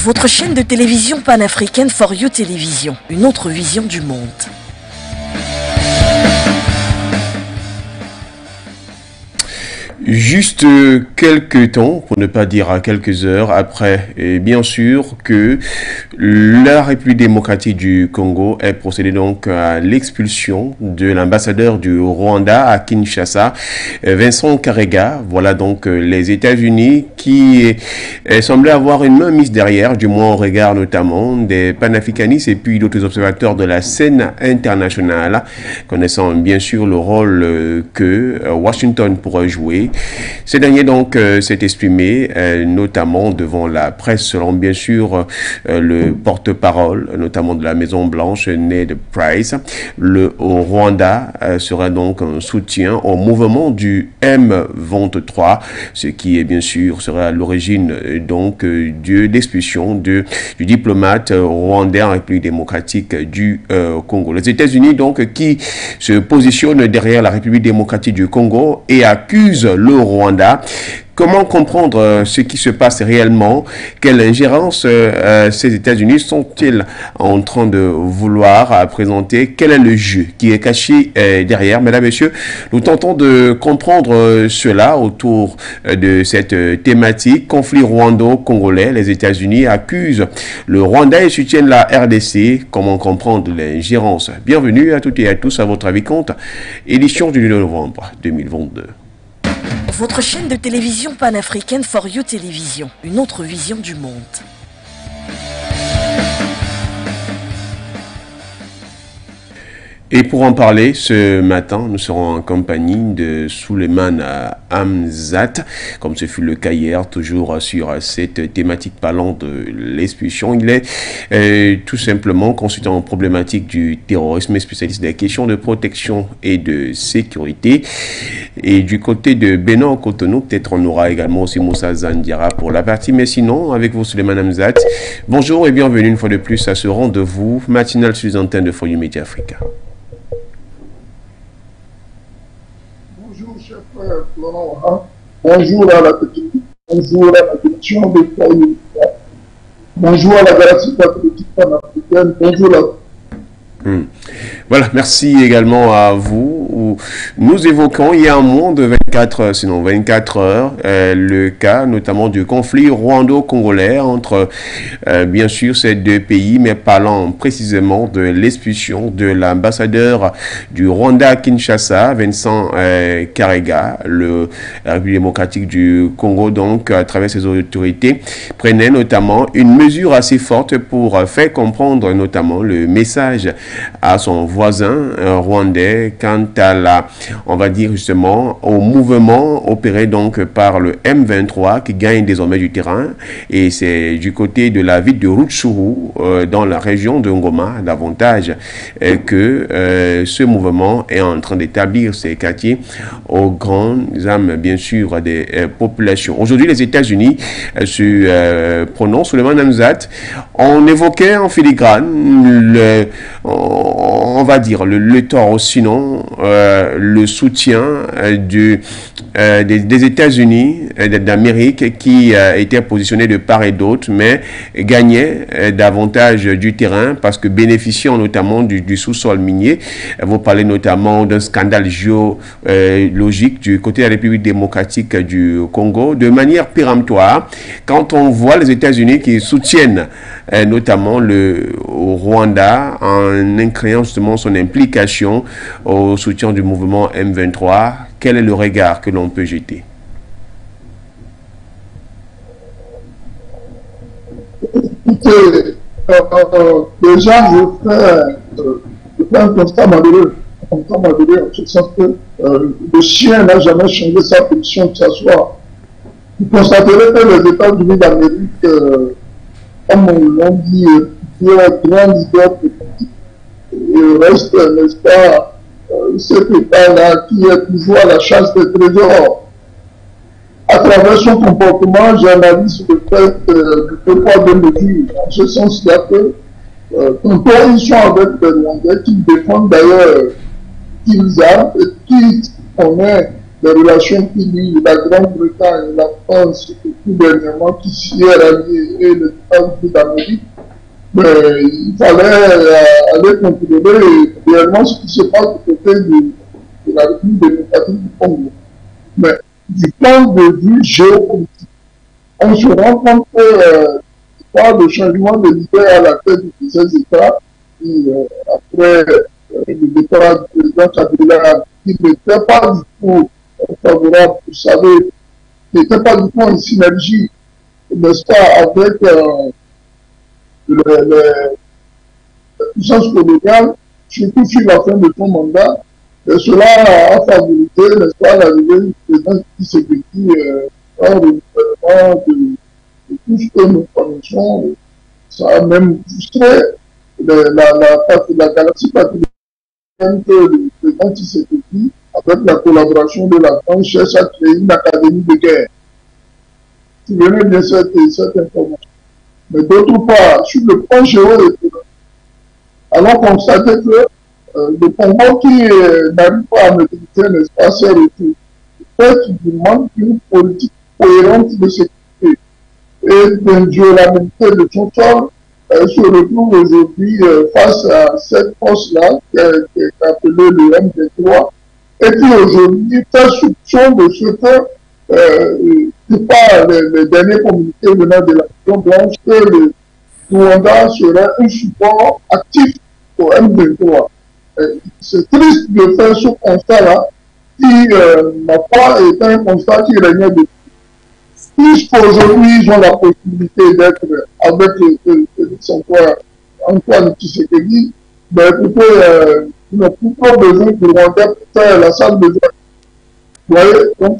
Votre chaîne de télévision panafricaine For You Télévision, une autre vision du monde. Juste quelques temps, pour ne pas dire à quelques heures après, et bien sûr que la République démocratique du Congo est procédé donc à l'expulsion de l'ambassadeur du Rwanda à Kinshasa, Vincent Karega. Voilà donc les États-Unis qui semblaient avoir une main mise derrière, du moins au regard notamment des panafricanistes et puis d'autres observateurs de la scène internationale, connaissant bien sûr le rôle que Washington pourrait jouer. Ces derniers donc s'est exprimé notamment devant la presse selon bien sûr le porte-parole notamment de la Maison Blanche, Ned Price. Le Rwanda sera donc un soutien au mouvement du M23, ce qui est bien sûr sera à l'origine donc de l'expulsion du diplomate rwandais en République démocratique du Congo. Les États-Unis donc qui se positionnent derrière la République démocratique du Congo et accusent le Rwanda. Comment comprendre ce qui se passe réellement? Quelle ingérence ces États-Unis sont-ils en train de vouloir présenter? Quel est le jeu qui est caché derrière? Mesdames, Messieurs, nous tentons de comprendre cela autour de cette thématique. Conflit rwando-congolais. Les États-Unis accusent le Rwanda et soutiennent la RDC. Comment comprendre l'ingérence? Bienvenue à toutes et à tous à votre avis compte. Édition du 2 novembre 2022. Votre chaîne de télévision panafricaine For You Télévision, une autre vision du monde. Et pour en parler, ce matin, nous serons en compagnie de Souleymane Hamzat, comme ce fut le cas hier, toujours sur cette thématique parlant de l'expulsion. Il est tout simplement consultant en problématique du terrorisme et spécialiste des questions de protection et de sécurité. Et du côté de Bénin Cotonou, peut-être on aura également aussi Moussa Zandiara pour la partie. Mais sinon, avec vous, Souleymane Hamzat, bonjour et bienvenue une fois de plus à ce rendez-vous matinal sur les antennes de For You Média Africa. Bonjour, chef Florent. Bonjour à la petite. Bonjour à la direction de For You. Bonjour à la galaxie patriotique panafricaine. Bonjour à Voilà, merci également à vous. Nous évoquons il y a un moins de 24 heures, le cas notamment du conflit rwando-congolais entre bien sûr ces deux pays, mais parlant précisément de l'expulsion de l'ambassadeur du Rwanda à Kinshasa, Vincent Karega. La République démocratique du Congo, donc, à travers ses autorités, prenait notamment une mesure assez forte pour faire comprendre notamment le message à son voisin rwandais quant à on va dire justement, au mouvement opéré donc par le M23 qui gagne désormais du terrain, et c'est du côté de la ville de Rutshuru dans la région de Ngoma davantage que ce mouvement est en train d'établir ses quartiers aux grandes âmes bien sûr des populations. Aujourd'hui, les États-Unis se prononcent. Souleymane Hamzat, on évoquait en filigrane on va dire le tort, sinon le soutien des États-Unis d'Amérique qui était positionné de part et d'autre, mais gagnait davantage du terrain parce que bénéficiant notamment du sous-sol minier. Vous parlez notamment d'un scandale géologique du côté de la République démocratique du Congo de manière péremptoire. Quand on voit les États-Unis qui soutiennent notamment le Rwanda en incréant justement son implication au soutien du mouvement M23, quel est le regard que l'on peut jeter? Écoutez, déjà, je fais un constat malheureux. En ce sens que le chien n'a jamais changé sa position, que ce soit. Vous constaterez que les États-Unis d'Amérique, comme on l'a dit, il y a un grand leader politique. Il reste, n'est-ce pas, cet État-là qui est toujours à la chasse des trésors. À travers son comportement, j'analyse le fait du poids de mesure. En ce sens-là que, tantôt ils sont avec des Rwandais qui défendent d'ailleurs qu'ils arment et qui connaissent les relations qui lient la Grande-Bretagne et la France, tout dernièrement, qui s'y est ralliée, et les États-Unis d'Amérique, il fallait aller contrôler réellement ce qui se passe du côté de la République démocratique du Congo. Mais du point de vue géopolitique, on se rend compte que par le changement de leader à la tête de ces États, qui, après le départ du président Kabila, qui n'était pas du tout favorable, vous savez, qui n'était pas du tout en synergie, n'est-ce pas, avec les puissances coloniales, surtout sur la fin de son mandat. Et cela a favorisé, n'est-ce pas, l'arrivée du président Tshisekedi dans le gouvernement de tout ce que nous connaissons. Ça a même frustré la galaxie patriotique que le président Tshisekedi, avec la collaboration de la France, cherche à créer une académie de guerre. Si vous venez bien cette information. Mais d'autre part, sur le plan géopolitique, allons constater que le Congo qui n'arrive pas à maîtriser l'espace et retour, fait du manque d'une politique cohérente de sécurité et d'inviolabilité de son sol, se retrouve aujourd'hui face à cette force-là, qui est appelée le M23, et qui aujourd'hui fait soupçon de ce que, par les derniers communiqués venant de la Maison Blanche, que le Rwanda serait un support actif au M23. C'est triste de faire ce constat-là, qui n'a pas été un constat qui régnait depuis. Puisqu'aujourd'hui, ils ont la possibilité d'être avec Antoine Tshisekedi, ben écoutez, ils n'ont plus trop besoin de Rwanda pour faire la salle de jeu. Vous voyez, donc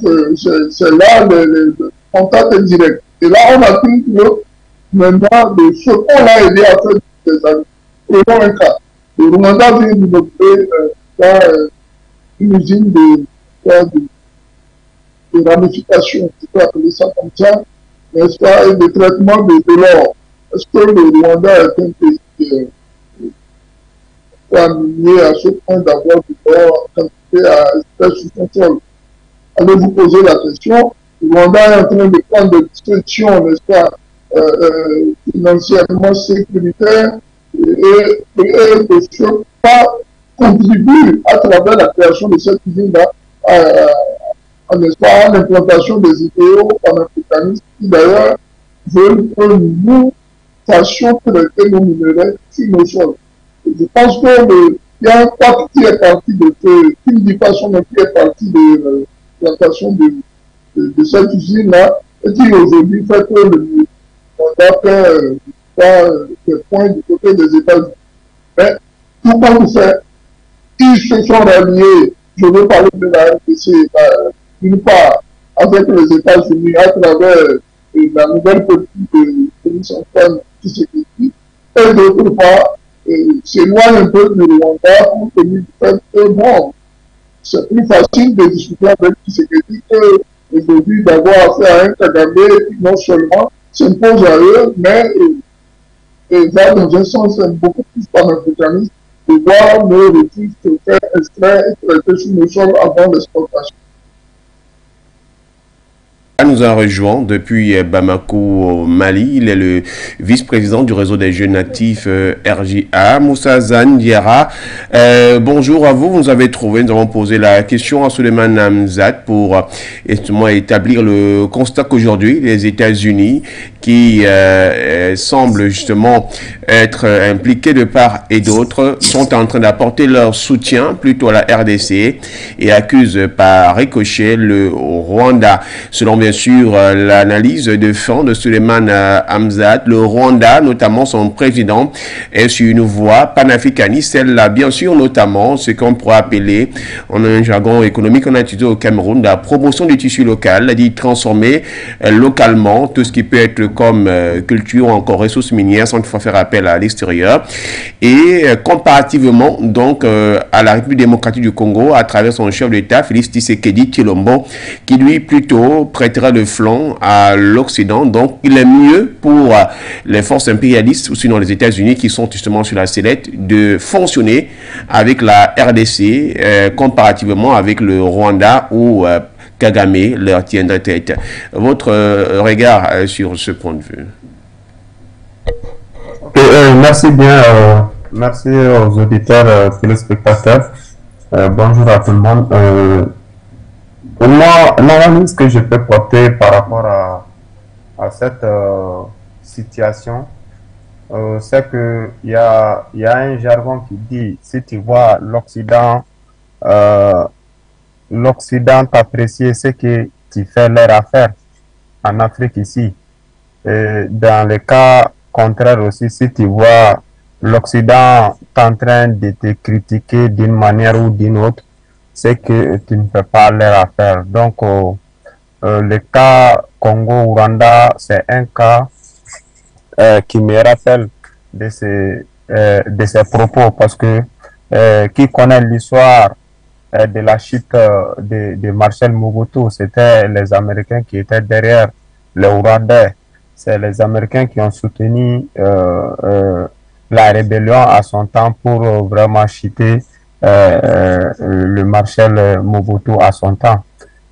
c'est là le contact indirect. Et là, on a pris maintenant de ce qu'on a aidé à faire des années. Prenons un cas. Le Rwanda vient d'inaugurer une usine de ramification, je peux appeler ça comme ça, n'est-ce pas, et de traitement de l'or. Est-ce que le Rwanda est un pays amené à ce point d'avoir du l'or en quantité à espèce sur son sol? Allez-vous poser la question? Le Rwanda est en train de prendre des dispositions, n'est-ce pas, financièrement sécuritaires, et que ce pas contribue à travers la création de cette usine-là n'est-ce pas, à l'implantation des idéaux panafricanistes qui d'ailleurs veulent que nous fassions traiter nos minerais sur nos sols. Et je pense qu'il y a un pacte qui est parti de ce, qui ne dit pas son nom, qui est parti de l'implantation de cette usine-là, et qui aujourd'hui fait que le mandat fait des points du côté des États-Unis. Mais tout comme fait, ils se sont ralliés, je veux parler de la RDC, d'une part, avec les États-Unis, à travers la nouvelle politique de Félix Antoine Tshisekedi, et d'autre part, s'éloigne un peu du Rwanda pour tenir du fait que, bon, c'est plus facile de discuter avec Tshisekedi que aujourd'hui d'avoir affaire à un Kagame qui non seulement s'impose à eux, mais va dans un sens beaucoup plus panafricaniste de voir nos ressources se faire extraire et traiter sur le sol avant l'exportation. Nous en rejoint depuis Bamako au Mali. Il est le vice-président du réseau des jeunes natifs RJA, Moussa Zandiara. Bonjour à vous. Nous avons posé la question à Souleymane Hamzat pour justement établir le constat qu'aujourd'hui les États-Unis qui semblent justement être impliqués de part et d'autre sont en train d'apporter leur soutien plutôt à la RDC et accusent par ricochet le Rwanda. Selon bien sûr l'analyse de fond de Souleymane Hamzat, le Rwanda, notamment son président, est sur une voie panafricaniste, celle-là bien sûr notamment ce qu'on pourrait appeler en un jargon économique qu'on a utilisé au Cameroun, la promotion du tissu local, c'est-à-dire transformer localement tout ce qui peut être comme culture ou encore ressources minières sans qu'il faut faire appel à l'extérieur. Et comparativement donc à la République démocratique du Congo à travers son chef d'État Félix Tshisekedi Tshilombo, qui lui plutôt prétend mettra le flanc à l'Occident. Donc, il est mieux pour les forces impérialistes, ou sinon les États-Unis qui sont justement sur la sellette, de fonctionner avec la RDC comparativement avec le Rwanda où Kagame leur tiendrait tête. Votre regard sur ce point de vue? Merci bien. Merci aux auditeurs, téléspectateurs. Bonjour à tout le monde. Moi, l'analyse que je peux porter par rapport à cette situation, c'est que il y a un jargon qui dit, si tu vois l'Occident t'apprécier ce que tu fais leur affaire en Afrique ici. Et dans le cas contraire aussi, si tu vois l'Occident en train de te critiquer d'une manière ou d'une autre, c'est que tu ne fais pas leur affaire. Donc, le cas Congo-Rwanda, c'est un cas qui me rappelle de ces propos, parce que qui connaît l'histoire de la chute de Marcel Mobutu, c'était les Américains qui étaient derrière les Rwandais. C'est les Américains qui ont soutenu la rébellion à son temps pour vraiment chuter le Marcel Mobutu à son temps.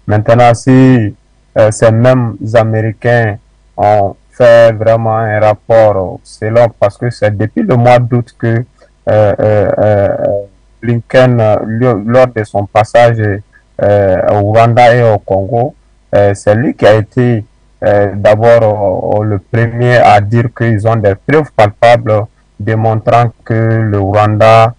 Maintenant, si ces mêmes Américains ont fait vraiment un rapport selon, parce que c'est depuis le mois d'août que Blinken, lors de son passage au Rwanda et au Congo, c'est lui qui a été d'abord le premier à dire qu'ils ont des preuves palpables démontrant que le Rwanda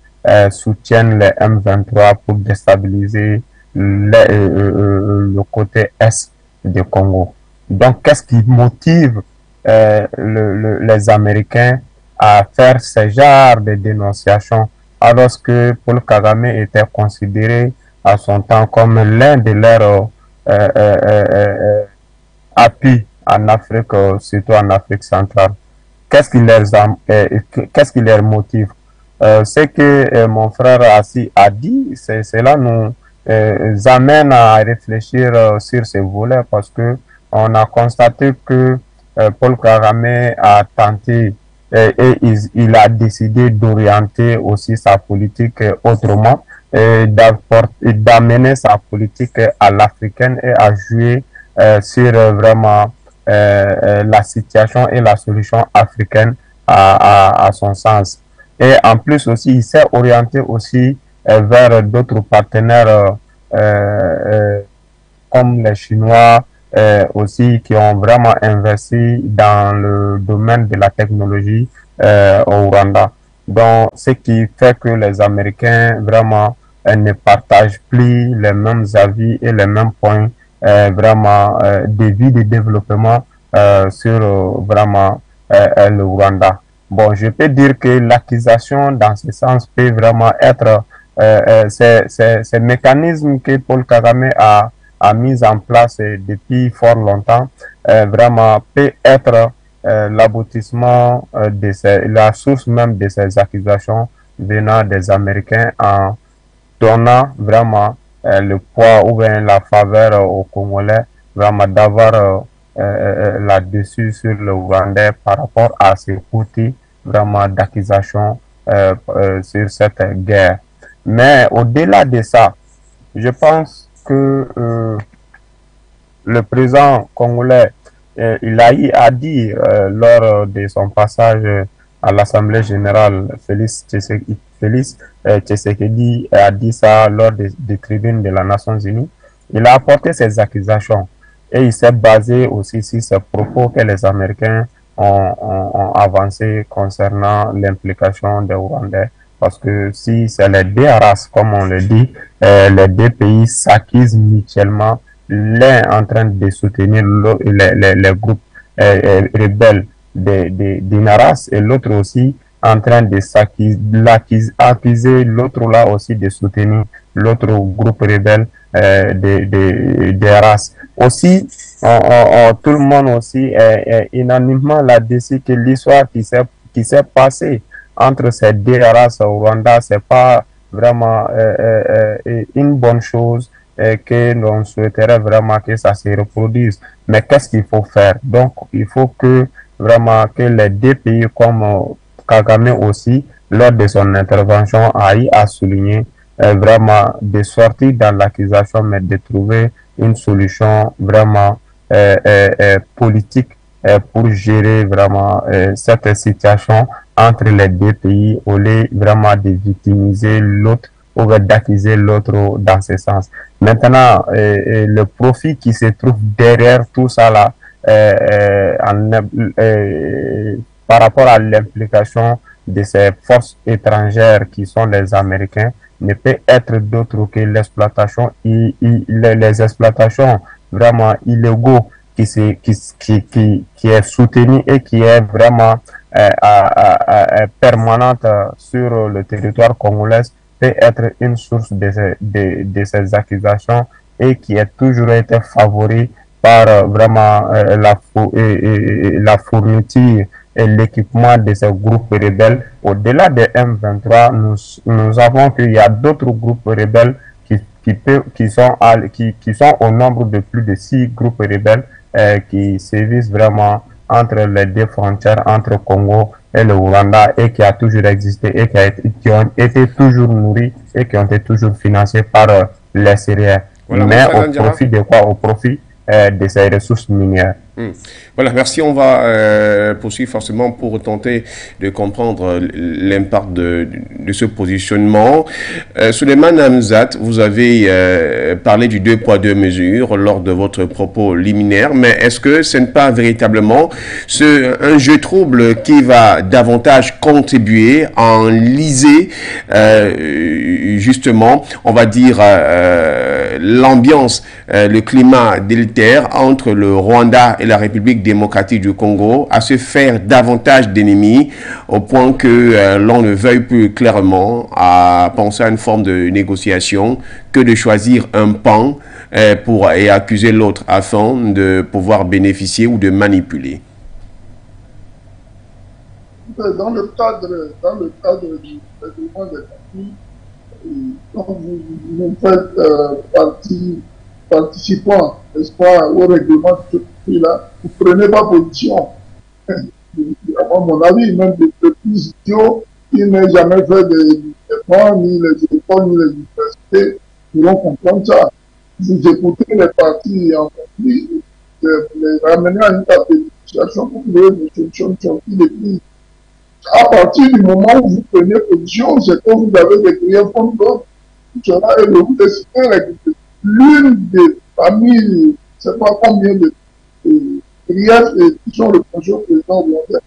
soutienne les M23 pour déstabiliser le côté est du Congo. Donc, qu'est-ce qui motive les Américains à faire ce genre de dénonciation, alors que Paul Kagame était considéré à son temps comme l'un de leurs appuis en Afrique, surtout en Afrique centrale? Qu'est-ce qui les motive? Ce que mon frère Assi a dit, cela nous amène à réfléchir sur ce volet, parce que on a constaté que Paul Kagame a tenté et il a décidé d'orienter aussi sa politique autrement, et d'amener sa politique à l'africaine et à jouer sur vraiment la situation et la solution africaine à son sens. Et en plus aussi, il s'est orienté aussi vers d'autres partenaires comme les Chinois aussi, qui ont vraiment investi dans le domaine de la technologie au Rwanda. Donc, ce qui fait que les Américains vraiment ne partagent plus les mêmes avis et les mêmes points vraiment de vie de développement sur vraiment le Rwanda. Bon, je peux dire que l'accusation dans ce sens peut vraiment être ces mécanismes que Paul Kagame a mis en place depuis fort longtemps, vraiment peut être l'aboutissement la source même de ces accusations venant des Américains, en donnant vraiment le poids ou bien la faveur aux Congolais, vraiment d'avoir là-dessus sur le Rwandais par rapport à ces outils vraiment d'accusation sur cette guerre. Mais au-delà de ça, je pense que le président congolais, il a eu à dire lors de son passage à l'Assemblée générale, Félix Tshisekedi a dit ça lors des tribunes de la Nations Unies. Il a apporté ses accusations et il s'est basé aussi sur ces propos que les Américains ont avancé concernant l'implication des Rwandais. Parce que si c'est les deux races, comme on le dit, les deux pays s'accusent mutuellement, l'un en train de soutenir les groupes rebelles d'une race et l'autre aussi en train de accuser l'autre là aussi de soutenir l'autre groupe rebelle des races. Aussi, tout le monde aussi est unanimement là-dessus que l'histoire qui s'est passée entre ces deux races au Rwanda, c'est pas vraiment une bonne chose, que l'on souhaiterait vraiment que ça se reproduise. Mais qu'est-ce qu'il faut faire? Donc, il faut que vraiment que les deux pays comme Kagame aussi, lors de son intervention, aille à souligner vraiment de sortir dans l'accusation, mais de trouver une solution vraiment politique pour gérer vraiment cette situation entre les deux pays au lieu vraiment de victimiser l'autre ou d'accuser l'autre dans ce sens. Maintenant, le profit qui se trouve derrière tout ça là, par rapport à l'implication de ces forces étrangères qui sont les Américains, ne peut être d'autre que l'exploitation, les exploitations vraiment illégaux qui est soutenue et qui est vraiment permanente sur le territoire congolais peut être une source de ces accusations et qui a toujours été favorisée par vraiment la fourniture et l'équipement de ces groupes rebelles. Au-delà de M23, nous avons qu'il y a d'autres groupes rebelles qui sont au nombre de plus de 6 groupes rebelles qui sévissent vraiment entre les deux frontières, entre Congo et le Rwanda, et qui a toujours existé et qui ont été toujours nourris et qui ont été toujours financés par les céréales. Voilà, mais au profit de quoi? Au profit de ces ressources minières. Voilà, merci. On va poursuivre forcément pour tenter de comprendre l'impact de ce positionnement. Souleymane Hamzat, vous avez parlé du 2 poids 2 mesures lors de votre propos liminaire, mais est-ce que ce n'est pas véritablement un jeu trouble qui va davantage contribuer à enliser justement, on va dire, l'ambiance, le climat délétère entre le Rwanda et la République démocratique du Congo, à se faire davantage d'ennemis au point que l'on ne veuille plus clairement à penser à une forme de négociation que de choisir un pan et accuser l'autre afin de pouvoir bénéficier ou de manipuler. Dans le cadre du règlement des partis, quand vous faites participant, n'est-ce pas, au règlement de ce là, vous ne prenez pas position. À mon avis, même des plus idiots qui n'ont jamais fait des développements, ni les écoles, ni les universités, pourront comprendre ça. Vous écoutez les partis en conflit, les ramener à une table de négociation pour trouver des solutions de sortie des crises. À partir du moment où vous prenez position, c'est que vous avez des clients comme d'autres. Cela est le vous décidez l'une des familles, je ne sais pas combien de griefs qui sont le projet président rwandais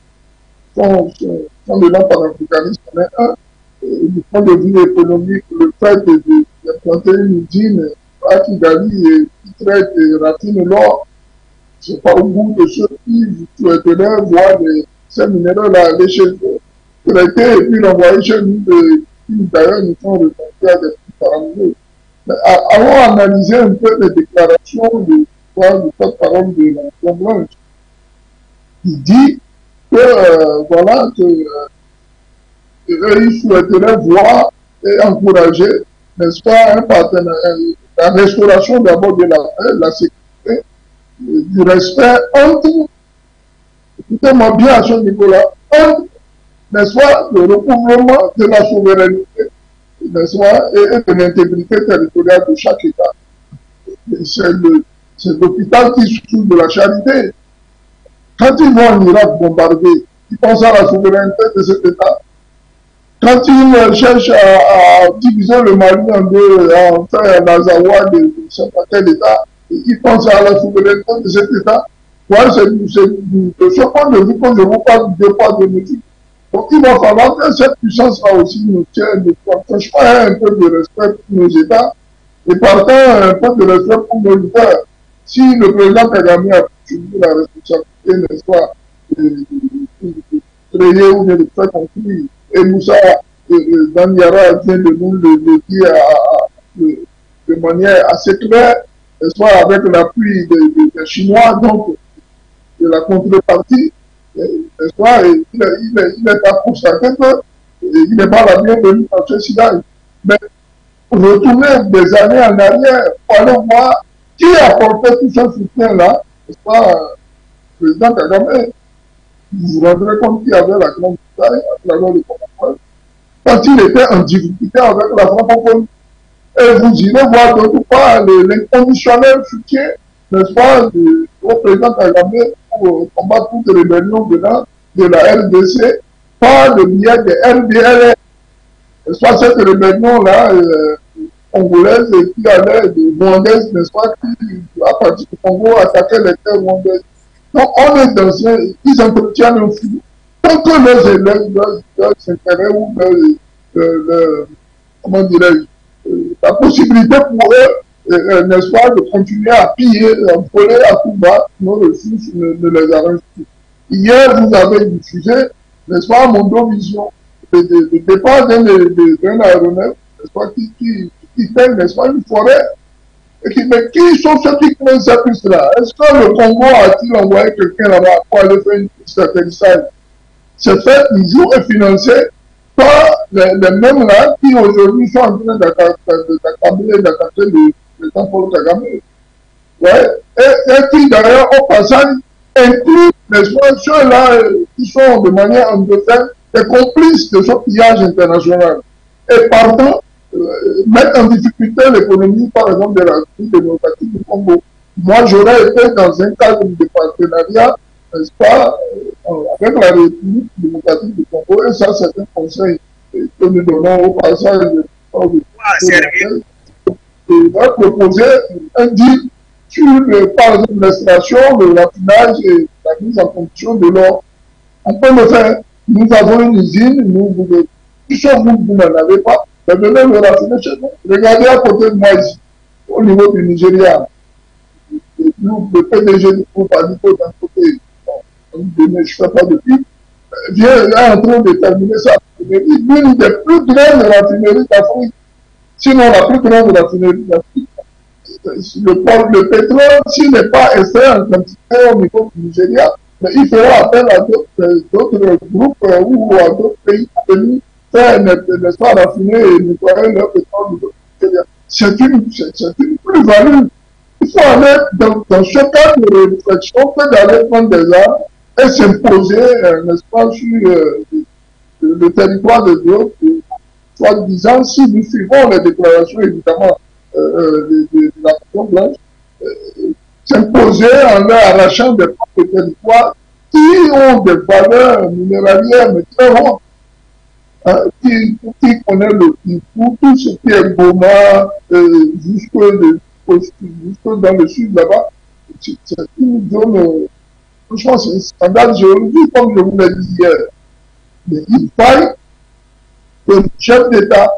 sont des gens panafricanistes. Il y en a un, du point de vue économique, le fait d'implanter une usine à Kigali et qui traite et raffine l'or, ce n'est pas au bout de ceux qui souhaiteraient voir ces minéraux-là aller chez eux, traiter et puis l'envoyer chez nous, qui d'ailleurs nous sont remontés à des petits paramétres. Allons analyser un peu les déclarations du porte-parole de la Maison Blanche. Il dit que, voilà, ils souhaiteraient voir et encourager, n'est-ce pas, un partenariat, la restauration d'abord de la paix, la sécurité, du respect entre, écoutez-moi bien à ce niveau-là, entre, n'est-ce pas, le recouvrement de la souveraineté, n'est-ce pas, et de l'intégrité territoriale de chaque État. C'est l'hôpital qui souffre de la charité. Quand ils vont en Irak bombarder, ils pensent à la souveraineté de cet État. Quand ils cherchent à diviser le Mali en deux, à faire un Azawa de quel État, ils pensent à la souveraineté de cet État. Voilà, c'est de ce point de vue que je vous parle de poids de mesure. Donc il va falloir que cette puissance-là aussi nous tienne, nous partage pas un peu de respect pour nos États et partant un peu de respect pour nos leaders. Si le président Kagame a suivi la responsabilité, n'est-ce pas, de créer ou de faire conclure, et Moussa Daniara vient de nous le dire de manière assez claire, n'est-ce pas, avec l'appui des Chinois, donc de la contrepartie, n'est-ce pas, il n'est pas constaté qu'il n'est pas la bienvenue dans ce sida. Mais retourner des années en arrière pour aller voir qui a apporté tout ce soutien-là, n'est-ce pas, le président Kagame. Vous vous rendrez compte qu'il y avait la grande bataille à travers le Commonwealth quand il était en difficulté avec la francophonie. Et vous irez voir d'autre part l'inconditionnel soutien, n'est-ce pas, au président Kagame pour combattre toutes les rébellions venant de la RDC par le biais des RDLR. N'est-ce pas, cette rébellion-là, congolaise qui allait de rwandaises, n'est-ce pas, qui, à partir du Congo, attaquait les terres rwandaises. Donc, on est dans ils entretiennent un flou. Tant que leurs intérêts ou comment dirais-je, la possibilité pour eux, n'est-ce pas, de continuer à piller, à voler à tout bas, nos ressources ne les arrangent plus. Hier, vous avez diffusé, n'est-ce pas, Mondovision, le départ d'un aéronef, n'est-ce pas, qui fait, n'est-ce pas, une forêt. Mais qui sont ceux qui créent cette piste-là? Est-ce que le Congo a-t-il envoyé quelqu'un là-bas pour aller faire une piste d'atterrissage? C'est fait toujours et financé par les mêmes là qui aujourd'hui sont en train d'attaquer le président Paul Kagame. Ouais. Et qui d'ailleurs au passage inclut, n'est-ce pas, ceux-là qui sont de manière endogène des complices de ce pillage international. Et partant, mettre en difficulté l'économie, par exemple, de la République démocratique du Congo. Moi, j'aurais été dans un cadre de partenariat, n'est-ce pas, avec la République démocratique du Congo, et ça, c'est un conseil que nous donnons au passage de proposer un deal sur, par exemple, l'extraction, le raffinage et la mise en fonction de l'or. On peut le faire. Nous avons une usine, vous n'en avez pas. Venez le raffiner chez nous. Regardez à côté de moi ici, au niveau du Nigeria. Le PDG du groupe Anico d'un côté, je ne fais pas de pub, vient en train de terminer sa raffinerie, l'une des plus grandes raffineries d'Afrique, sinon la plus grande raffinerie d'Afrique. Le pétrole, s'il n'est pas extrait en quantité au niveau du Nigeria, mais il fera appel à d'autres groupes ou à d'autres pays pour venir faire, n'est-ce pas, raffiner et nettoyer leur pétrole. C'est une plus-value. Il faut aller dans ce cadre de réflexion que d'aller prendre des armes et s'imposer, n'est-ce pas, sur le territoire de Dieu, soit disant, si nous suivons les déclarations, évidemment, de la Nation blanche, s'imposer en leur arrachant des propres territoires qui ont des valeurs minéralières, mais très hautes. Qui connaît le Kivu, tout ce qui est Goma, jusque dans le sud là-bas, c'est une zone, franchement, c'est un scandale géologique, comme je vous l'ai dit hier. Mais il faille que le chef d'État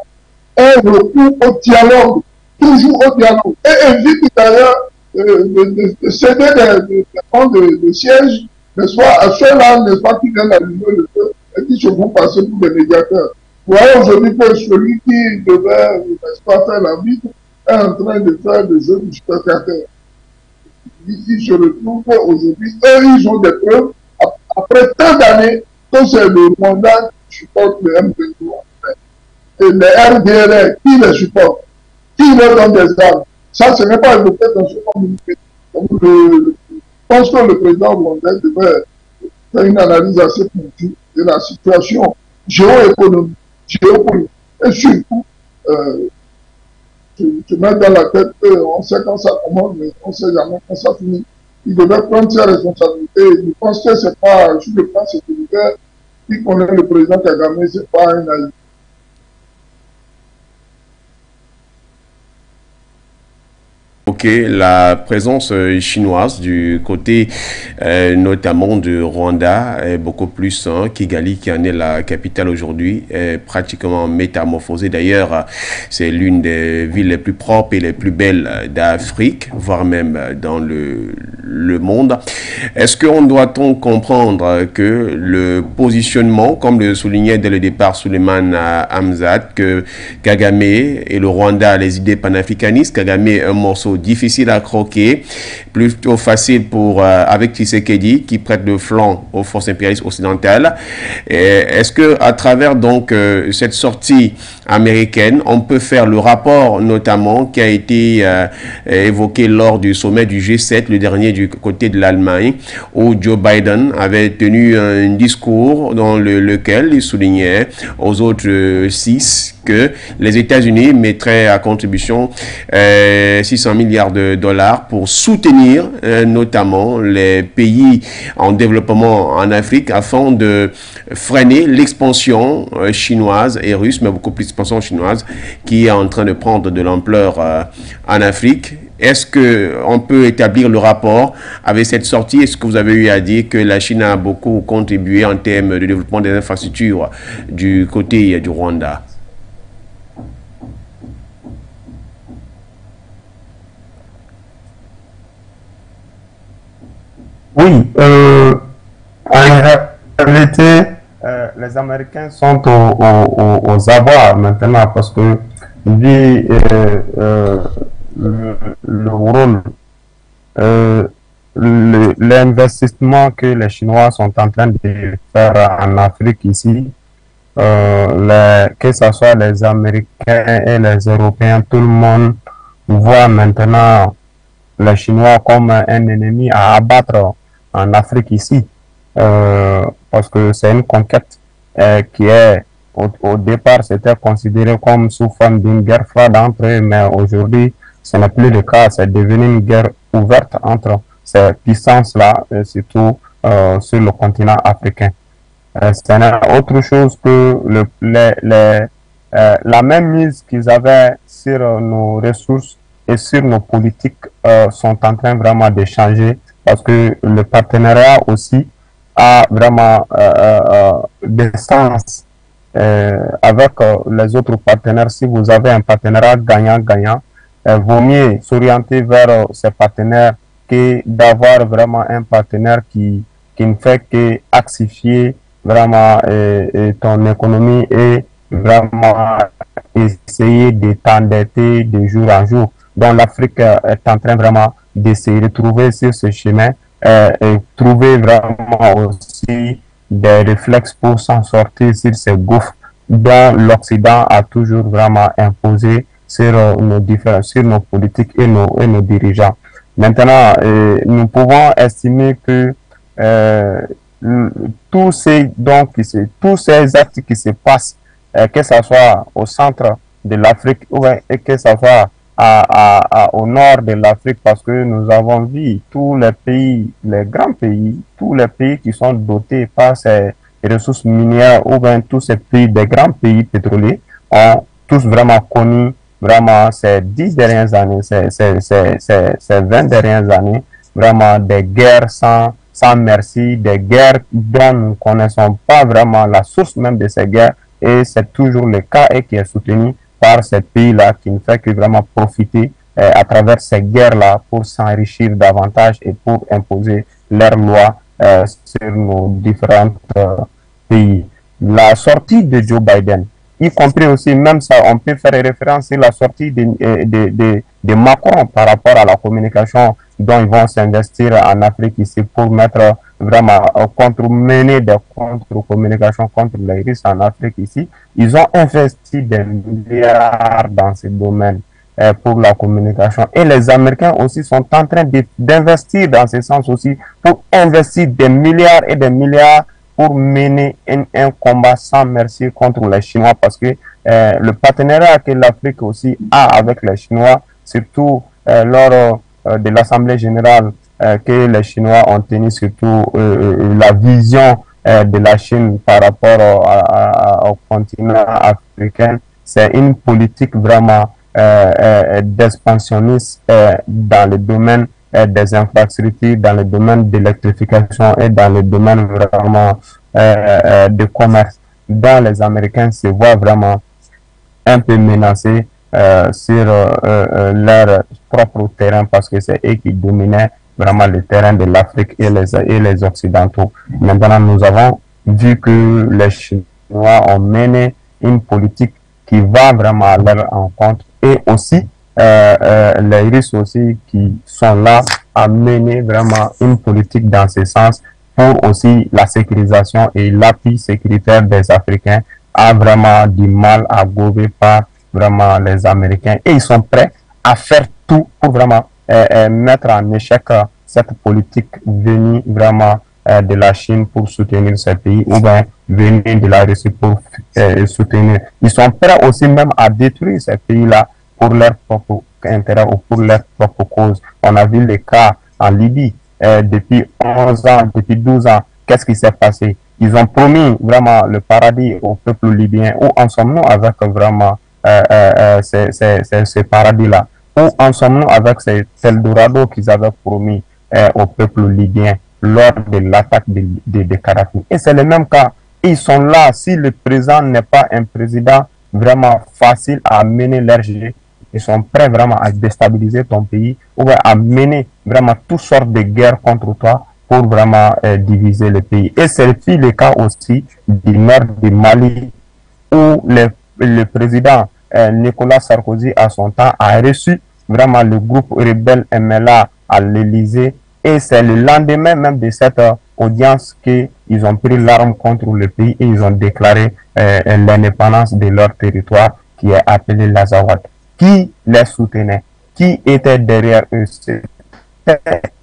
ait recours au dialogue, toujours au dialogue, et évite d'ailleurs de céder des sièges, n'est-ce pas, à ceux-là, n'est-ce pas, qui viennent allumer le feu et qui se vont passer pour des médiateurs. Vous voyez aujourd'hui que celui qui devait, n'est-ce pas, faire la vie est en train de faire des jeux du spectateur. Il se retrouve qu'aujourd'hui, eux, ils ont des preuves, après tant d'années, que c'est le Rwanda qui supporte le M23. Et les RDLR, qui les supportent, qui leur donne des armes. Ça, ce n'est pas évoqué dans ce communiqué. Donc, je pense que le président rwandais devait faire une analyse assez pointue de la situation géoéconomique, géopolitique, et surtout, se mettre dans la tête qu'on sait quand ça commence, mais on ne sait jamais quand ça finit. Il devait prendre ses responsabilités. Je pense que ce n'est pas, sur le plan sécuritaire, qui connaît le président Kagame, ce n'est pas un naïf. Ok, la présence chinoise du côté notamment de Rwanda est beaucoup plus, Kigali, qui en est la capitale aujourd'hui, est pratiquement métamorphosée. D'ailleurs, c'est l'une des villes les plus propres et les plus belles d'Afrique, voire même dans le monde. Est-ce qu'on doit-on comprendre que le positionnement, comme le soulignait dès le départ Souleymane Hamzat, que Kagame et le Rwanda a les idées panafricanistes, Kagame est un morceau difficile à croquer, plutôt facile pour avec Tshisekedi qui prête le flanc aux forces impérialistes occidentales. Est-ce que à travers donc cette sortie américaine, on peut faire le rapport notamment qui a été évoqué lors du sommet du G7, le dernier du côté de l'Allemagne, où Joe Biden avait tenu un discours dans lequel il soulignait aux autres 6 que les États-Unis mettraient à contribution 600 milliards de dollars pour soutenir notamment les pays en développement en Afrique afin de freiner l'expansion chinoise et russe, mais beaucoup plus l'expansion chinoise qui est en train de prendre de l'ampleur en Afrique. Est-ce qu'on peut établir le rapport avec cette sortie? Est-ce que vous avez eu à dire que la Chine a beaucoup contribué en termes de développement des infrastructures du côté du Rwanda? Oui, en réalité, les Américains sont aux abois maintenant parce que vu le rôle, l'investissement que les Chinois sont en train de faire en Afrique ici, que ce soit les Américains et les Européens, tout le monde voit maintenant les Chinois comme un ennemi à abattre en Afrique ici, parce que c'est une conquête qui est, au départ, c'était considéré comme sous forme d'une guerre froide entre eux, mais aujourd'hui, ce n'est plus le cas, c'est devenu une guerre ouverte entre ces puissances-là, surtout sur le continent africain. Ce n'est autre chose que la même mise qu'ils avaient sur nos ressources et sur nos politiques sont en train vraiment de changer parce que le partenariat aussi a vraiment des sens avec les autres partenaires. Si vous avez un partenariat gagnant-gagnant, vaut mieux s'orienter vers ces partenaires que d'avoir vraiment un partenaire qui ne fait que axifier vraiment ton économie et vraiment essayer de t'endetter de jour en jour. Donc l'Afrique est en train vraiment d'essayer de trouver sur ce chemin et trouver vraiment aussi des réflexes pour s'en sortir sur ces gouffres dont l'Occident a toujours vraiment imposé sur nos politiques et nos dirigeants. Maintenant, nous pouvons estimer que tous ces actes qui se passent, que ce soit au centre de l'Afrique et que ce soit au nord de l'Afrique, parce que nous avons vu tous les pays, les grands pays, tous les pays qui sont dotés par ces ressources minières ou bien tous ces pays, des grands pays pétroliers, ont tous vraiment connu vraiment ces 10 dernières années, ces 20 dernières années, vraiment des guerres sans merci, des guerres dont nous ne connaissons pas vraiment la source même de ces guerres, et c'est toujours le cas et qui est soutenu par ces pays-là qui ne fait que vraiment profiter à travers ces guerres-là pour s'enrichir davantage et pour imposer leurs lois sur nos différents pays. La sortie de Joe Biden, y compris aussi, même ça, on peut faire référence à la sortie de Macron par rapport à la communication dont ils vont s'investir en Afrique ici pour mettre vraiment mener des contre-communications contre les Russes en Afrique ici. Ils ont investi des milliards dans ce domaine pour la communication. Et les Américains aussi sont en train d'investir dans ce sens aussi pour investir des milliards et des milliards pour mener un combat sans merci contre les Chinois, parce que le partenariat que l'Afrique aussi a avec les Chinois, surtout lors de l'Assemblée générale que les Chinois ont tenu, surtout la vision de la Chine par rapport au continent africain, c'est une politique vraiment d'expansionniste dans le domaine des infrastructures, dans le domaine de l'électrification et dans le domaine vraiment de commerce, dont les Américains se voient vraiment un peu menacés sur leur propre terrain, parce que c'est eux qui dominaient vraiment le terrain de l'Afrique et les Occidentaux. Maintenant, nous avons vu que les Chinois ont mené une politique qui va vraiment à leur encontre, et aussi les Russes aussi qui sont là à mener vraiment une politique dans ce sens pour aussi la sécurisation et l'appui sécuritaire des Africains a vraiment du mal à gouverner par vraiment les Américains. Et ils sont prêts à faire tout pour vraiment mettre en échec cette politique venue vraiment de la Chine pour soutenir ces pays ou bien venue de la Russie pour soutenir. Ils sont prêts aussi même à détruire ces pays-là pour leur propre intérêt ou pour leur propre cause. On a vu les cas en Libye depuis 11 ans, depuis 12 ans. Qu'est-ce qui s'est passé? Ils ont promis vraiment le paradis au peuple libyen. Où en sommes-nous avec vraiment ces paradis-là? Où en sommes-nous avec ces Eldorado qu'ils avaient promis au peuple libyen lors de l'attaque de Kadhafi? Et c'est le même cas. Ils sont là. Si le président n'est pas un président vraiment facile à mener leur jeu, ils sont prêts vraiment à déstabiliser ton pays ou à mener vraiment toutes sortes de guerres contre toi pour vraiment diviser le pays. Et c'est le cas aussi du nord du Mali où le président Nicolas Sarkozy à son temps a reçu vraiment le groupe rebelle MLA à l'Élysée et c'est le lendemain même de cette audience qu'ils ont pris l'arme contre le pays et ils ont déclaré l'indépendance de leur territoire qui est appelé l'Azawad. Qui les soutenait? Qui était derrière eux? C'était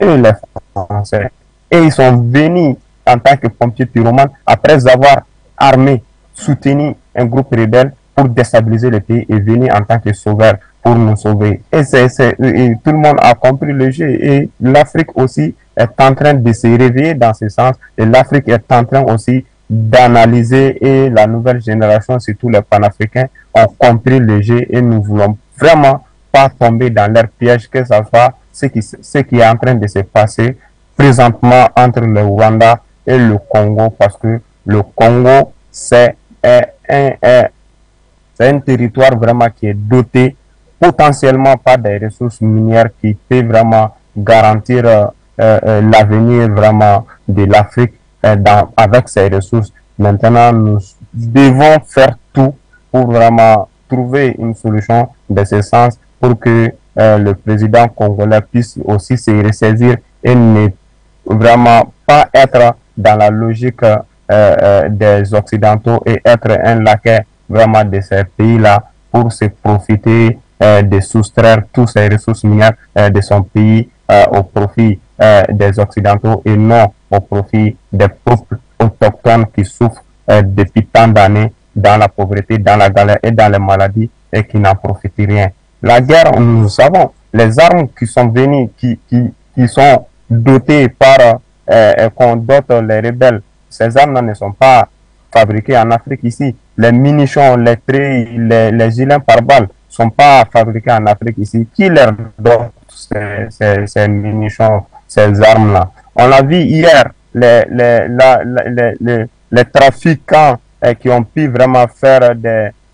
eux les Français. Et ils sont venus en tant que pompiers pyromanes après avoir armé, soutenu un groupe rebelle pour déstabiliser le pays et venir en tant que sauveur pour nous sauver. Et tout le monde a compris le jeu. Et l'Afrique aussi est en train de se réveiller dans ce sens. Et l'Afrique est en train aussi d'analyser et la nouvelle génération, surtout les panafricains, ont compris le jeu et nous voulons vraiment pas tomber dans leur piège, que ce soit ce qui est en train de se passer présentement entre le Rwanda et le Congo, parce que le Congo, c'est un territoire vraiment qui est doté potentiellement par des ressources minières qui peut vraiment garantir l'avenir vraiment de l'Afrique avec ces ressources. Maintenant, nous devons faire tout pour vraiment trouver une solution de ce sens pour que le président congolais puisse aussi se ressaisir et ne vraiment pas être dans la logique des Occidentaux et être un laquais vraiment de ces pays-là pour se profiter de soustraire toutes ces ressources minières de son pays au profit des Occidentaux et non au profit des peuples autochtones qui souffrent depuis tant d'années dans la pauvreté, dans la galère et dans les maladies et qui n'en profitent rien. La guerre, nous savons, les armes qui sont venues, qui sont dotées par, qu'on dote les rebelles, ces armes ne sont pas fabriquées en Afrique ici. Les munitions, les traits, les gilets pare-balles ne sont pas fabriqués en Afrique ici. Qui leur dote ces munitions, ces armes-là? On l'a vu hier, les trafiquants qui ont pu vraiment faire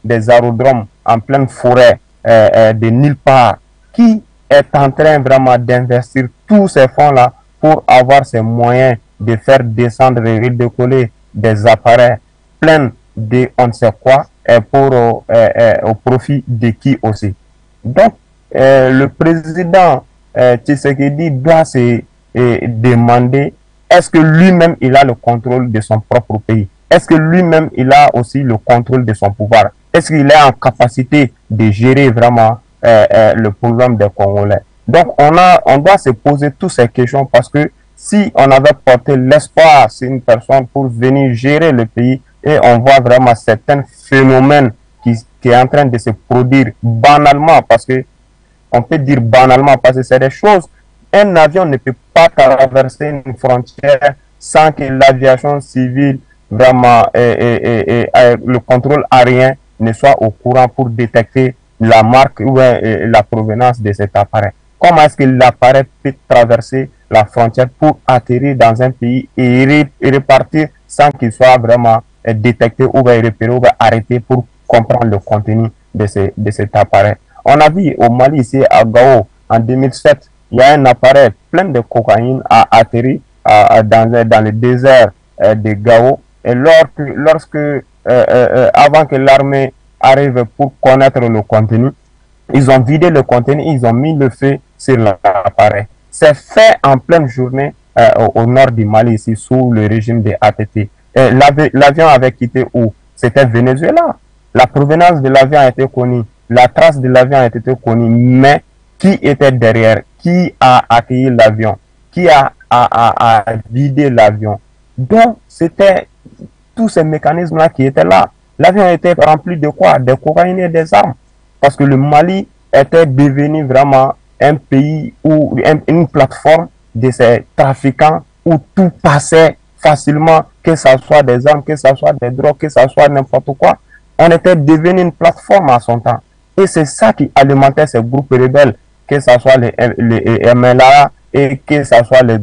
des aérodromes en pleine forêt de nulle part. Qui est en train vraiment d'investir tous ces fonds-là pour avoir ces moyens de faire descendre et redécoller des appareils pleins de on ne sait quoi et pour au profit de qui aussi? Donc, le président Tshisekedi doit se demander, est-ce que lui-même il a le contrôle de son propre pays? Est-ce que lui-même il a aussi le contrôle de son pouvoir? Est-ce qu'il est en capacité de gérer vraiment le problème des Congolais? Donc on doit se poser toutes ces questions parce que si on avait porté l'espoir sur une personne pour venir gérer le pays et on voit vraiment certains phénomènes qui est en train de se produire banalement, parce que on peut dire banalement parce que c'est des choses. Un avion ne peut pas traverser une frontière sans que l'aviation civile vraiment le contrôle aérien ne soit au courant pour détecter la marque ou la provenance de cet appareil. Comment est-ce que l'appareil peut traverser la frontière pour atterrir dans un pays et repartir sans qu'il soit vraiment détecté ou repéré ou arrêté pour comprendre le contenu de cet appareil? On a vu au Mali, ici à Gao, en 2007, il y a un appareil plein de cocaïne a atterri dans le désert de Gao. Et lorsque avant que l'armée arrive pour connaître le contenu, Ils ont vidé le conteneur, ils ont mis le feu sur l'appareil. C'est fait en pleine journée au nord du Mali, ici, sous le régime des ATT. L'avion avait quitté où? C'était Venezuela. La provenance de l'avion a été connue. La trace de l'avion a été connue. Mais qui était derrière? Qui a accueilli l'avion? Qui a vidé l'avion? Donc, c'était tous ces mécanismes-là qui étaient là. L'avion était rempli de quoi? Des cocaïnes et des armes. Parce que le Mali était devenu vraiment un pays ou une plateforme de ces trafiquants où tout passait facilement, que ce soit des armes, que ce soit des drogues, que ce soit n'importe quoi. On était devenu une plateforme à son temps. Et c'est ça qui alimentait ces groupes rebelles, que ce soit les MLA et que ce soit les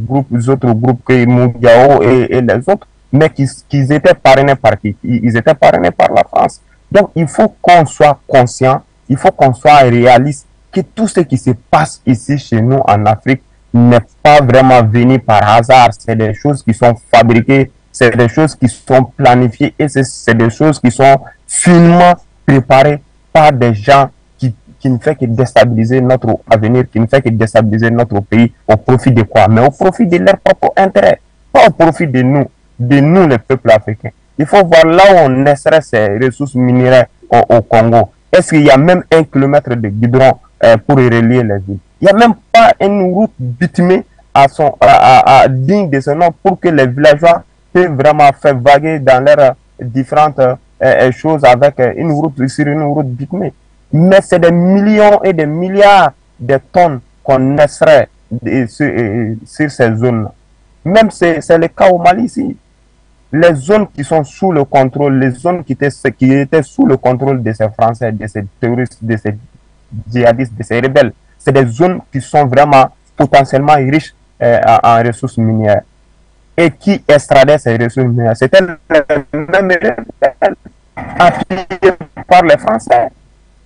autres groupes que Moudiao et les autres, mais qu'ils étaient parrainés par qui? Ils étaient parrainés par la France. Donc il faut qu'on soit conscient, il faut qu'on soit réaliste, que tout ce qui se passe ici chez nous en Afrique n'est pas vraiment venu par hasard. C'est des choses qui sont fabriquées, c'est des choses qui sont planifiées et c'est des choses qui sont finement préparées par des gens qui ne fait que déstabiliser notre avenir, qui ne fait que déstabiliser notre pays au profit de quoi? Mais au profit de leur propre intérêt, pas au profit de nous les peuples africains. Il faut voir là où on naîtrait ces ressources minières au Congo. Est-ce qu'il y a même 1 kilomètre de goudron pour relier les villes? Il n'y a même pas une route bitumée digne de ce nom pour que les villageois puissent vraiment faire vaguer dans leurs différentes choses avec une route bitumée. Mais c'est des millions et des milliards de tonnes qu'on naîtrait sur ces zones-là. Même c'est le cas au Mali ici. Les zones qui sont sous le contrôle, les zones qui étaient sous le contrôle de ces Français, de ces terroristes, de ces djihadistes, de ces rebelles, c'est des zones qui sont vraiment potentiellement riches en ressources minières. Et qui extradaient ces ressources minières? C'était les mêmes rebelles appuyés par les Français.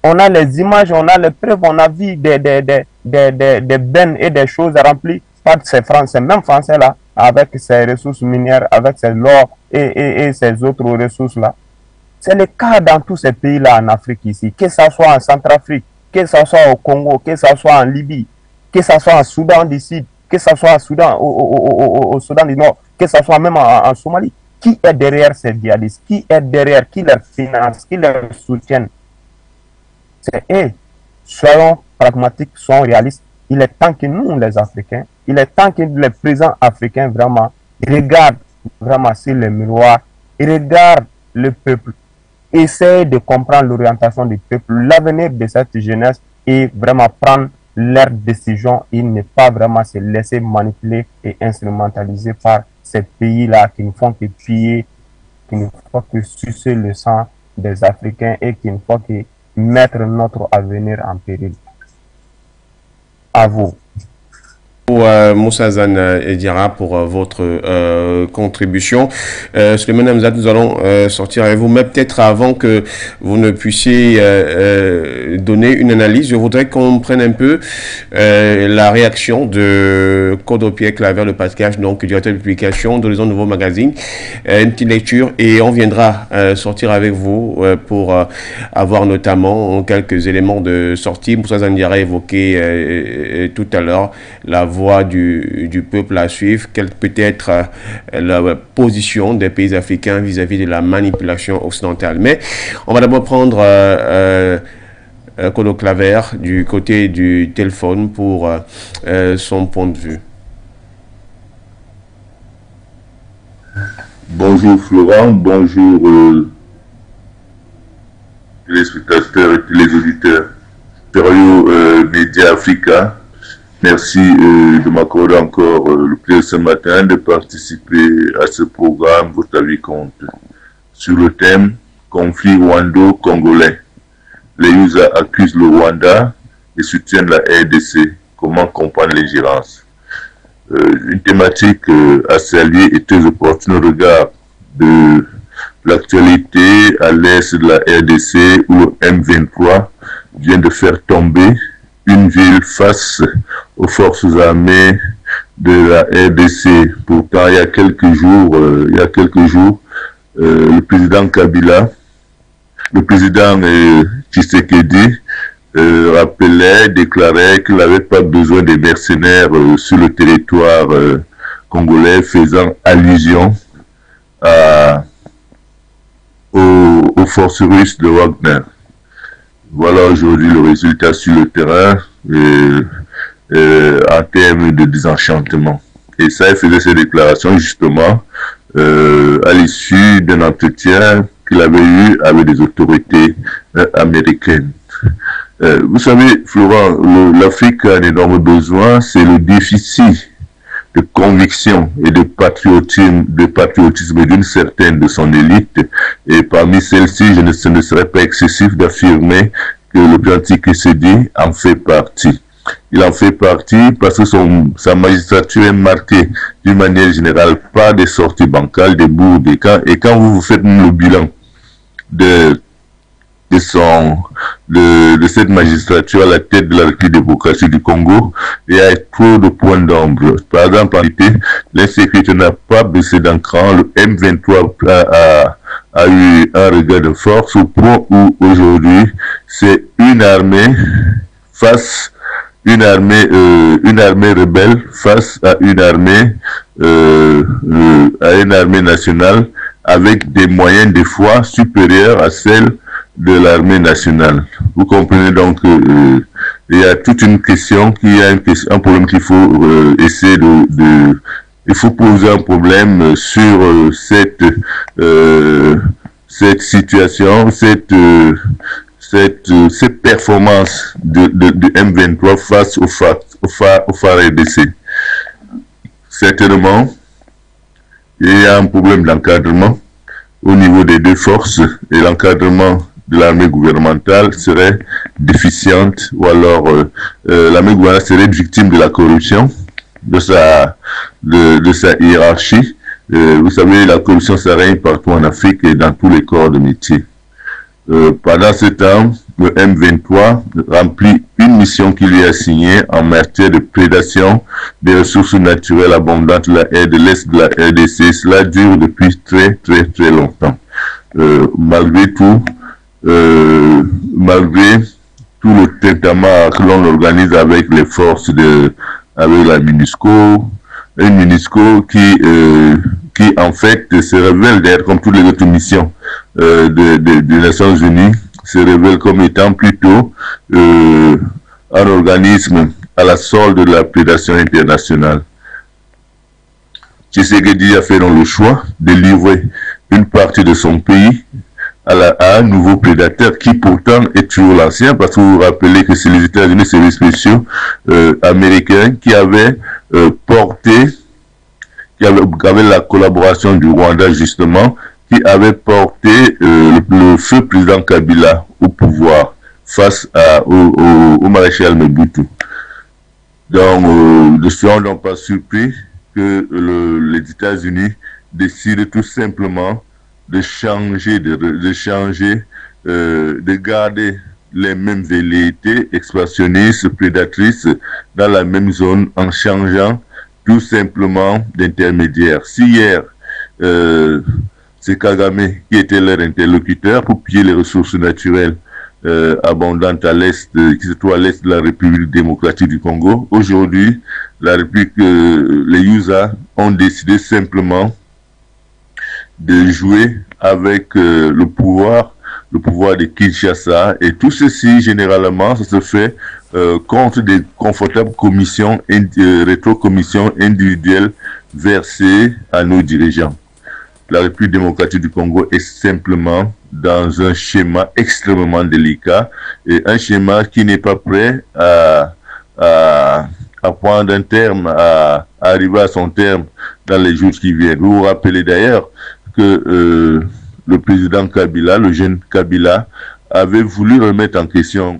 On a les images, on a les preuves, on a vu des bennes et des choses remplies par ces Français, même Français-là, avec ces ressources minières, avec ces l'or et ces autres ressources-là. C'est le cas dans tous ces pays-là en Afrique ici, que ce soit en Centrafrique, que ce soit au Congo, que ce soit en Libye, que ce soit en Soudan du Sud, que ce soit au Soudan du Nord, que ce soit même en Somalie. Qui est derrière ces djihadistes? Qui est derrière? Qui les finance? Qui les soutient? C'est eux. Soyons pragmatiques, soyons réalistes. Il est temps que nous, les Africains, il est temps que les présidents africains vraiment regardent vraiment sur le miroir et regardent le peuple, essayent de comprendre l'orientation du peuple, l'avenir de cette jeunesse et vraiment prendre leurs décisions et ne pas vraiment se laisser manipuler et instrumentaliser par ces pays-là qui ne font que piller, qui ne font que sucer le sang des Africains et qui ne font que mettre notre avenir en péril. À vous. Moussa Zane Diarra pour votre contribution. Souleymane Hamzat, nous allons sortir avec vous, mais peut-être avant que vous ne puissiez donner une analyse, je voudrais qu'on prenne un peu la réaction de Kodo-Pierre Claver, le podcast, donc directeur de publication d'Horizon Nouveau Magazine. Une petite lecture et on viendra sortir avec vous pour avoir notamment quelques éléments de sortie. Moussa Zane Diarra a évoqué tout à l'heure la voie du peuple à suivre, quelle peut être la position des pays africains vis-à-vis de la manipulation occidentale. Mais on va d'abord prendre Kodo Claver du côté du téléphone pour son point de vue. Bonjour Florent, bonjour les spectateurs et les auditeurs de Média Africa. Merci de m'accorder encore le plaisir ce matin de participer à ce programme Votre avis compte sur le thème conflit rwando-congolais. Les USA accusent le Rwanda et soutiennent la RDC. Comment comprendre l'ingérence? Une thématique assez alliée et très opportune au regard de l'actualité à l'est de la RDC où le M23 vient de faire tomber une ville face aux forces armées de la RDC. Pourtant, il y a quelques jours, le président Kabila, le président Tshisekedi rappelait, déclarait qu'il n'avait pas besoin des mercenaires sur le territoire congolais, faisant allusion aux forces russes de Wagner. Voilà aujourd'hui le résultat sur le terrain en termes de désenchantement. Et ça, il faisait ces déclarations justement à l'issue d'un entretien qu'il avait eu avec des autorités américaines. Vous savez, Florent, l'Afrique a un énorme besoin, c'est le déficit de conviction et de patriotisme d'une certaine de son élite. Et parmi celles-ci, ce ne serait pas excessif d'affirmer que le président Tshisekedi en fait partie. Il en fait partie parce que sa magistrature est marquée d'une manière générale par des sorties bancales, des bourgs, des camps. Et quand vous faites le bilan de cette magistrature à la tête de la République démocratique du Congo, il y a trop de points d'ombre. Par exemple, en réalité, l'insécurité n'a pas baissé d'un cran. Le M23 a eu un regard de force au point où aujourd'hui, c'est une armée rebelle face à une armée nationale avec des moyens des fois supérieurs à celles de l'armée nationale. Vous comprenez donc il y a toute une question un problème qu'il faut essayer il faut poser un problème sur cette situation, cette performance de M23 face au FARDC. Certainement, il y a un problème d'encadrement au niveau des deux forces et l'encadrement de l'armée gouvernementale serait déficiente ou alors l'armée gouvernementale serait victime de la corruption de sa hiérarchie. Vous savez, la corruption ça règne partout en Afrique et dans tous les corps de métier. Pendant ce temps, le M23 remplit une mission qui lui est assignée en matière de prédation des ressources naturelles abondantes de l'Est de la RDC. Cela dure depuis très longtemps. Malgré tout le tintamarre que l'on organise avec les forces avec la MINUSCO, une MINUSCO qui en fait se révèle d'ailleurs comme toutes les autres missions des Nations Unies, se révèle comme étant plutôt un organisme à la solde de la prédation internationale. Tshisekedi a fait donc le choix de livrer une partie de son pays à un nouveau prédateur qui pourtant est toujours l'ancien, parce que vous vous rappelez que c'est les États-Unis, services spéciaux américains qui avaient avec la collaboration du Rwanda justement, qui avait porté le feu président Kabila au pouvoir face au maréchal Mobutu. Donc, ne serons donc pas surpris que les États-Unis décident tout simplement de garder les mêmes velléités expansionnistes, prédatrices dans la même zone en changeant tout simplement d'intermédiaire. Si hier, c'est Kagame qui était leur interlocuteur pour piller les ressources naturelles abondantes à l'est, qui se trouvent à l'est de la République démocratique du Congo. Aujourd'hui, les USA ont décidé simplement de jouer avec le pouvoir de Kinshasa, et tout ceci généralement ça se fait contre des confortables rétro-commissions individuelles versées à nos dirigeants. La République démocratique du Congo est simplement dans un schéma extrêmement délicat et un schéma qui n'est pas prêt à prendre un terme, à arriver à son terme dans les jours qui viennent. Vous vous rappelez d'ailleurs que le président Kabila, le jeune Kabila, avait voulu remettre en question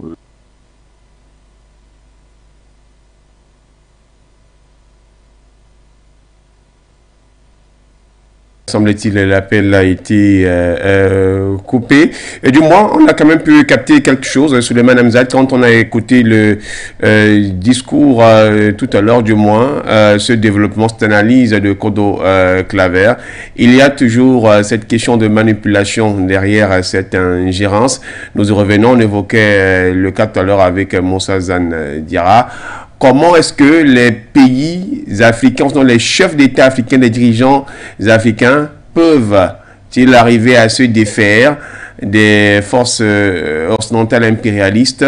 semble-t-il, l'appel a été coupé. Et du moins, on a quand même pu capter quelque chose, Souleymane Hamzat, quand on a écouté le discours tout à l'heure, du moins, ce développement, cette analyse de Kodo Claver. Il y a toujours cette question de manipulation derrière cette ingérence. Nous y revenons, on évoquait le cas tout à l'heure avec Moussa Zan Diarra. Comment est-ce que les pays africains, sinon les chefs d'État africains, les dirigeants africains, peuvent-ils arriver à se défaire des forces occidentales impérialistes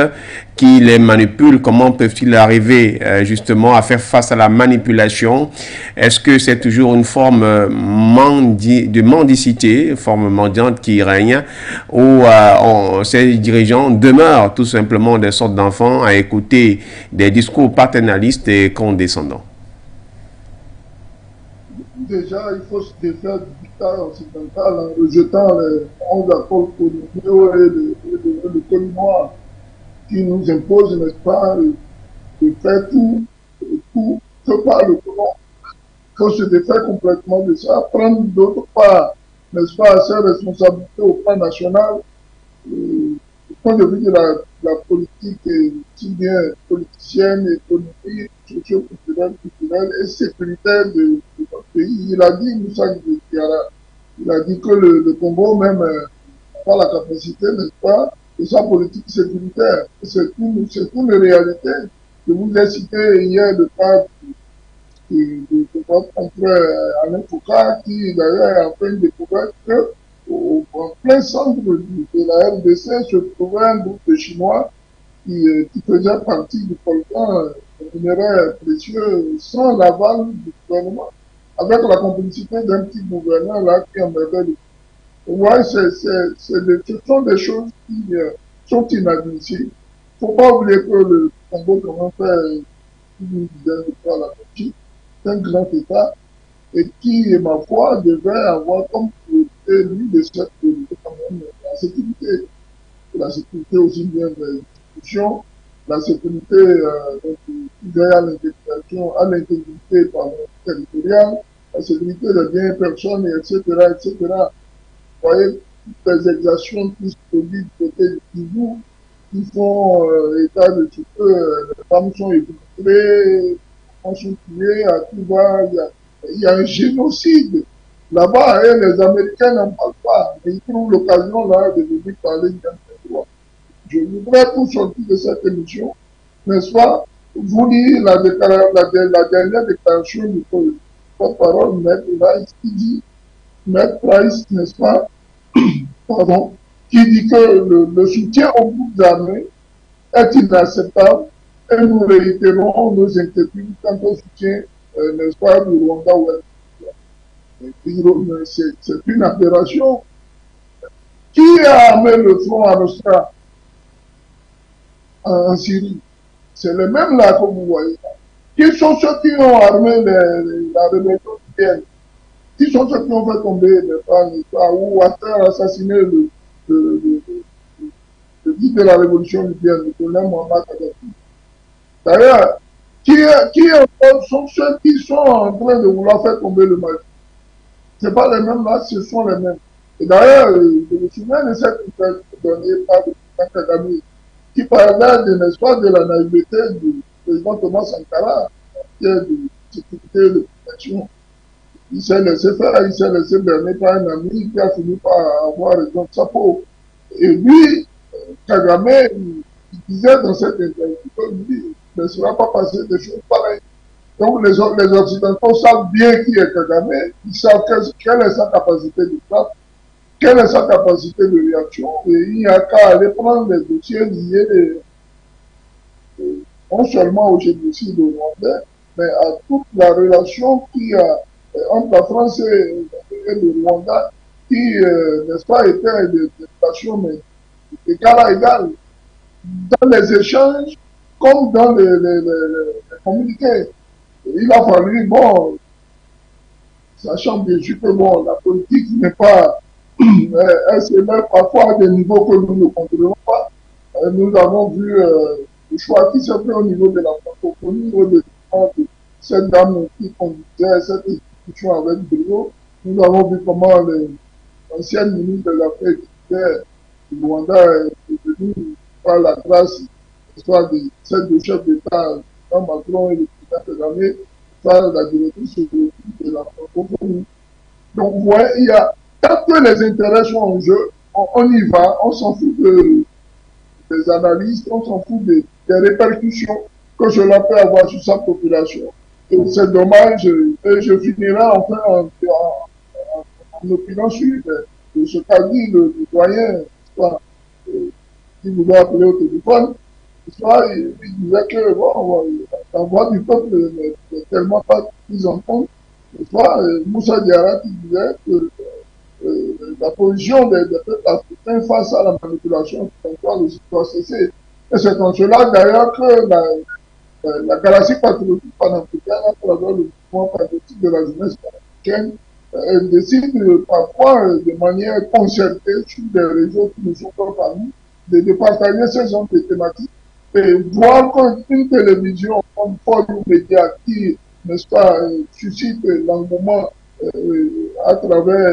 qui les manipulent? Comment peuvent-ils arriver justement à faire face à la manipulation? Est-ce que c'est toujours une forme de mendicité, une forme mendiante qui règne, ou ces dirigeants demeurent tout simplement des sortes d'enfants à écouter des discours paternalistes et condescendants? Déjà, il faut se défaire du dictat occidental en rejetant les 11 accords coloniaux et le code noir qui nous impose, n'est-ce pas, de faire tout ce par le colon. Il faut se défaire complètement de ça, prendre d'autre part, n'est-ce pas, ses responsabilités au plan national, du point de vue de la politique, aussi bien politicienne, économique, socio-culturelle, culturelle et sécuritaire de notre pays. Il a dit, Moussa Diarra, il a dit que le Congo même n'a pas la capacité, n'est-ce pas, de sa politique sécuritaire. C'est une réalité. Je vous ai cité hier le cas de votre frère Alain Foucault, qui d'ailleurs a fait une découverte que en plein centre de la RDC se trouvait un groupe de Chinois qui faisait partie du coltan minéraire précieux sans l'aval du gouvernement, avec la complicité d'un petit gouverneur là qui en avait le. Ouais, ce sont des choses qui sont inadmissibles. Il ne faut pas oublier que le Congo, comme on fait une dizaine de fois la partie, c'est un grand État et qui, ma foi, devait avoir comme priorité, lui, de cette priorité quand même, la sécurité aussi bien des institutions, la sécurité à l'intégration, à l'intégrité territoriale, la sécurité des biens personnes, etc., etc. Vous voyez, toutes les exactions qui se produisent du côté du Kivu, qui font état de ce que les femmes sont éduquées, les enfants sont tués, à tout va, il y a un génocide là-bas, et les Américains n'en parlent pas, mais ils trouvent l'occasion là de venir parler de droit. Je voudrais, pour sortir de cette émission, n'est-ce pas, vous lire la dernière déclaration du porte-parole, Maître Rice, qui dit, Maître Price, n'est-ce pas, pardon, qui dit que le soutien aux groupes armés est inacceptable et nous réitérons nos inquiétudes quant au soutien, n'est-ce pas, du Rwanda ou c'est une aberration. Qui a armé le front à Nostra en Syrie? C'est les mêmes là que vous voyez. Qui sont ceux qui ont armé la rébellion syrienne? Qui sont ceux qui ont fait tomber les femmes, ou assassiné le guide de la révolution libyenne, le colonel Mohamed Kadhafi? D'ailleurs, qui sont ceux qui sont en train de vouloir faire tomber le Mali? Ce n'est pas les mêmes là, ce sont les mêmes. Et d'ailleurs, je me souviens de cette interview donnée par le président Kagame, qui parlait de, n'est-ce pas, de la naïveté du président Thomas Sankara, qui est de sécurité de protection. Il s'est laissé faire, il s'est laissé berner par un ami qui a fini par avoir raison de sa peau. Et lui, Kagame, il disait dans cette interview qu'il ne sera pas passé des choses pareilles. Donc les Occidentaux savent bien qui est Kagame, ils savent quelle est sa capacité de frappe, quelle est sa capacité de réaction, et il n'y a qu'à aller prendre les dossiers liés non seulement au génocide rwandais, mais à toute la relation qui a entre la France et le Rwanda, qui, n'est-ce pas, était des relations d'égal à égal, dans les échanges comme dans les communiqués. Il a fallu, bon, sachant bien sûr que bon, la politique n'est pas, elle se met parfois à des niveaux que nous ne contrôlons pas. Nous avons vu le choix qui se fait au niveau de la francophonie, au niveau de cette dame qui conduisait cette institution avec brio. nous avons vu comment l'ancienne ministre de l'Afrique du Rwanda est devenue par la grâce soit des chefs d'État, Macron et le président Kagame, soit la directrice de la francophonie. Donc, vous voyez, il y a, tant que les intérêts sont en jeu, on y va, on s'en fout des analystes, on s'en fout des répercussions que cela peut avoir sur sa population. Et c'est dommage, et je finirai enfin en opinant sur ce qu'a dit le doyen, qui vous a appelé au téléphone. Il disait que bon, la voix du peuple n'est tellement pas prise en compte. Moussa Diarra qui disait que la position des peuples africains face à la manipulation doit cesser. Et c'est en cela d'ailleurs que la galaxie patriotique panafricaine, à travers le mouvement patriotique de la jeunesse panafricaine, décide parfois de manière concertée sur des réseaux qui ne sont pas parmi, de partager ces genres de thématiques et voir qu'une télévision comme Forum Média qui, n'est-ce pas, suscite l'engouement à travers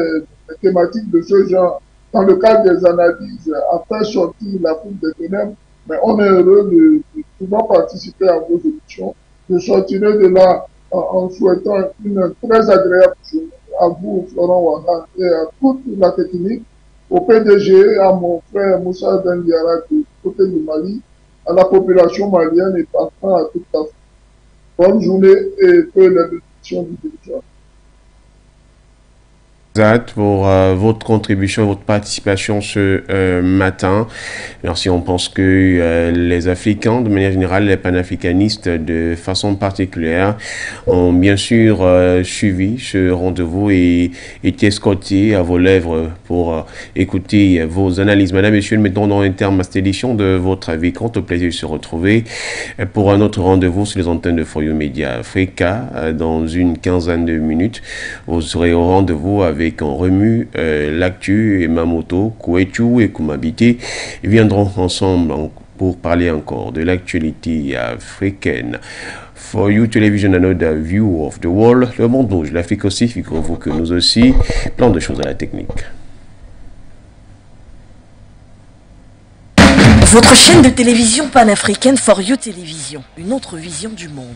des thématiques de ce genre, dans le cadre des analyses, a fait sortir l'Afrique des ténèbres, mais on est heureux de pouvoir participer à vos émissions. Je sortirai de là en souhaitant une très agréable journée à vous, Florent Ouaga, et à toute la technique, au PDG, à mon frère Moussa Diarra du côté du Mali, à la population malienne et partant à toute l'Afrique. Bonne journée et que les bénédictions du territoire. Pour votre contribution, votre participation ce matin. Merci. On pense que les Africains, de manière générale, les panafricanistes de façon particulière, ont bien sûr suivi ce rendez-vous et été escortés à vos lèvres pour écouter vos analyses. Madame, Messieurs, nous mettons dans un terme à cette édition de votre avis. Quant au plaisir de se retrouver pour un autre rendez-vous sur les antennes de For You Media Africa. Dans une quinzaine de minutes, vous serez au rendez-vous avec en remue l'actu et Mamoto, Kouetou et Koumabité viendront ensemble pour parler encore de l'actualité africaine. For You Television, another view of the world. Le monde bouge, l'Afrique aussi, figurez-vous que nous aussi, plein de choses à la technique. Votre chaîne de télévision panafricaine For You Télévision, une autre vision du monde.